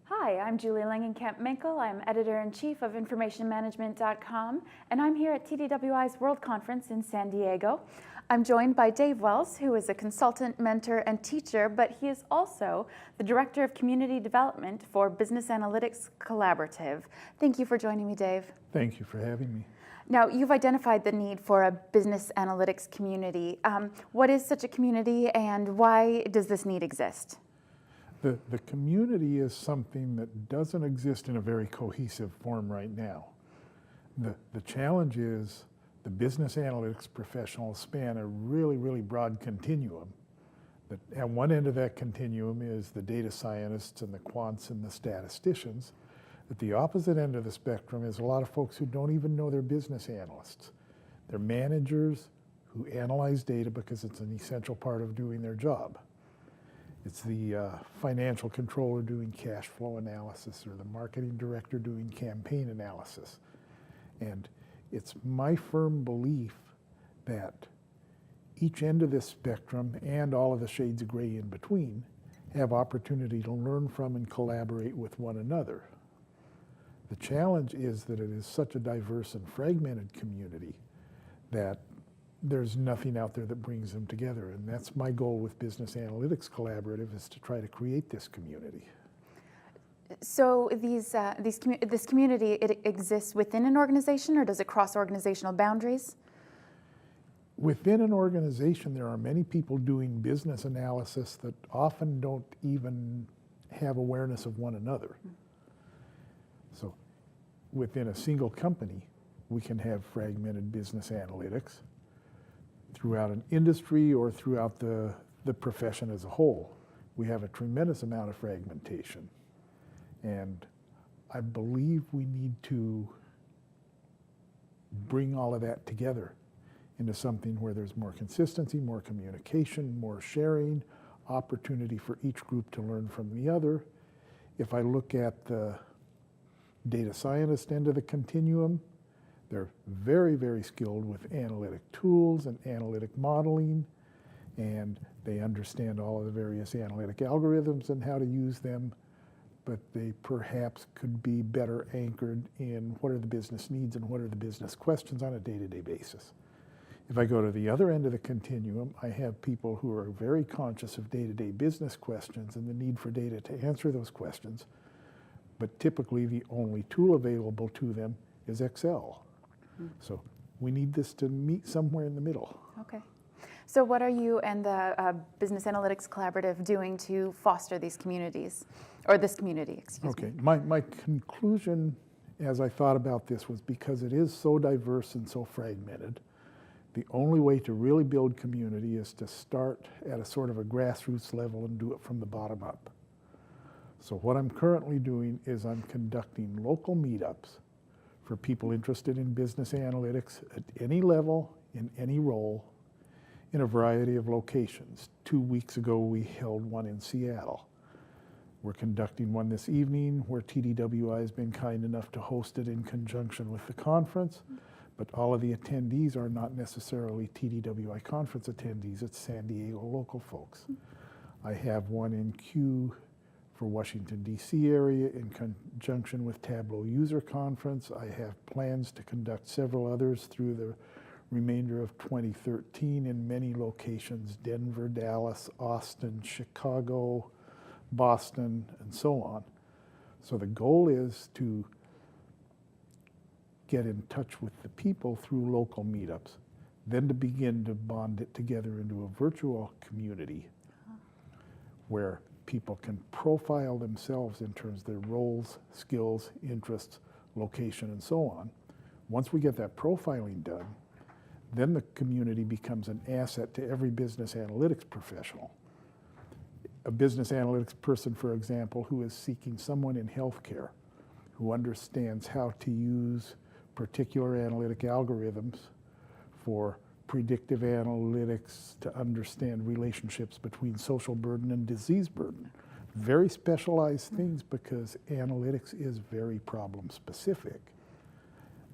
Hi, I'm Julie Langenkamp-Muenkel. I'm editor-in-chief of informationmanagement.com, and I'm here at TDWI's World Conference in San Diego. I'm joined by Dave Wells, who is a consultant, mentor, and teacher, but he is also the Director of Community Development for Business Analytics Collaborative. Thank you for joining me, Dave. Thank you for having me. Now, you've identified the need for a business analytics community. What is such a community, and why does this need exist? The community is something that doesn't exist in a very cohesive form right now. The challenge is the business analytics professionals span a really broad continuum. At one end of that continuum is the data scientists and the quants and the statisticians. At the opposite end of the spectrum is a lot of folks who don't even know they're business analysts. They're managers who analyze data because it's an essential part of doing their job. It's the financial controller doing cash flow analysis or the marketing director doing campaign analysis. And it's my firm belief that each end of this spectrum and all of the shades of gray in between have opportunity to learn from and collaborate with one another. The challenge is that it is such a diverse and fragmented community that there's nothing out there that brings them together. And that's my goal with Business Analytics Collaborative, is to try to create this community. So this community, it exists within an organization, or does it cross organizational boundaries? Within an organization, there are many people doing business analysis that often don't even have awareness of one another. So within a single company, we can have fragmented business analytics throughout an industry or throughout the profession as a whole. We have a tremendous amount of fragmentation. And I believe we need to bring all of that together into something where there's more consistency, more communication, more sharing, opportunity for each group to learn from the other. If I look at the data scientist end of the continuum, they're very skilled with analytic tools and analytic modeling, and they understand all of the various analytic algorithms and how to use them, but they perhaps could be better anchored in what are the business needs and what are the business questions on a day-to-day basis. If I go to the other end of the continuum, I have people who are very conscious of day-to-day business questions and the need for data to answer those questions, but typically the only tool available to them is Excel. So we need this to meet somewhere in the middle. Okay. So what are you and the Business Analytics Collaborative doing to foster these communities, or this community, excuse me? Okay, my conclusion as I thought about this was, because it is so diverse and so fragmented, the only way to really build community is to start at a sort of a grassroots level and do it from the bottom up. So what I'm currently doing is I'm conducting local meetups for people interested in business analytics at any level, in any role, in a variety of locations. 2 weeks ago, we held one in Seattle. We're conducting one this evening where TDWI has been kind enough to host it in conjunction with the conference, but all of the attendees are not necessarily TDWI conference attendees, it's San Diego local folks. I have one in queue for Washington, D.C. area in conjunction with Tableau User Conference. I have plans to conduct several others through the remainder of 2013 in many locations: Denver, Dallas, Austin, Chicago, Boston, and so on. So the goal is to get in touch with the people through local meetups, then to begin to bond it together into a virtual community where people can profile themselves in terms of their roles, skills, interests, location, and so on. Once we get that profiling done, then the community becomes an asset to every business analytics professional. A business analytics person, for example, who is seeking someone in healthcare who understands how to use particular analytic algorithms for predictive analytics to understand relationships between social burden and disease burden. Very specialized things, because analytics is very problem specific.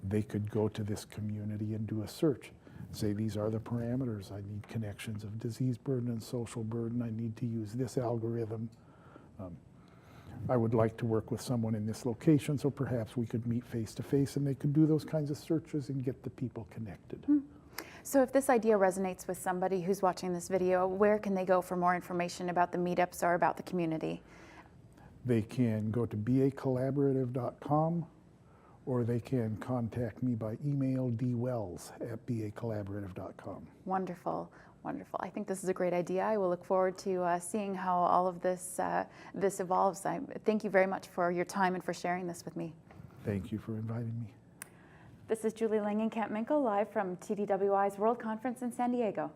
They could go to this community and do a search. Say, these are the parameters. I need connections of disease burden and social burden. I need to use this algorithm. I would like to work with someone in this location, so perhaps we could meet face to face and they could do those kinds of searches and get the people connected. So if this idea resonates with somebody who's watching this video, where can they go for more information about the meetups or about the community? They can go to bacollaborative.com, or they can contact me by email, dwells@bacollaborative.com. Wonderful, wonderful. I think this is a great idea. I will look forward to seeing how all of this evolves. Thank you very much for your time and for sharing this with me. Thank you for inviting me. This is Julie Langenkamp-Muenkel live from TDWI's World Conference in San Diego.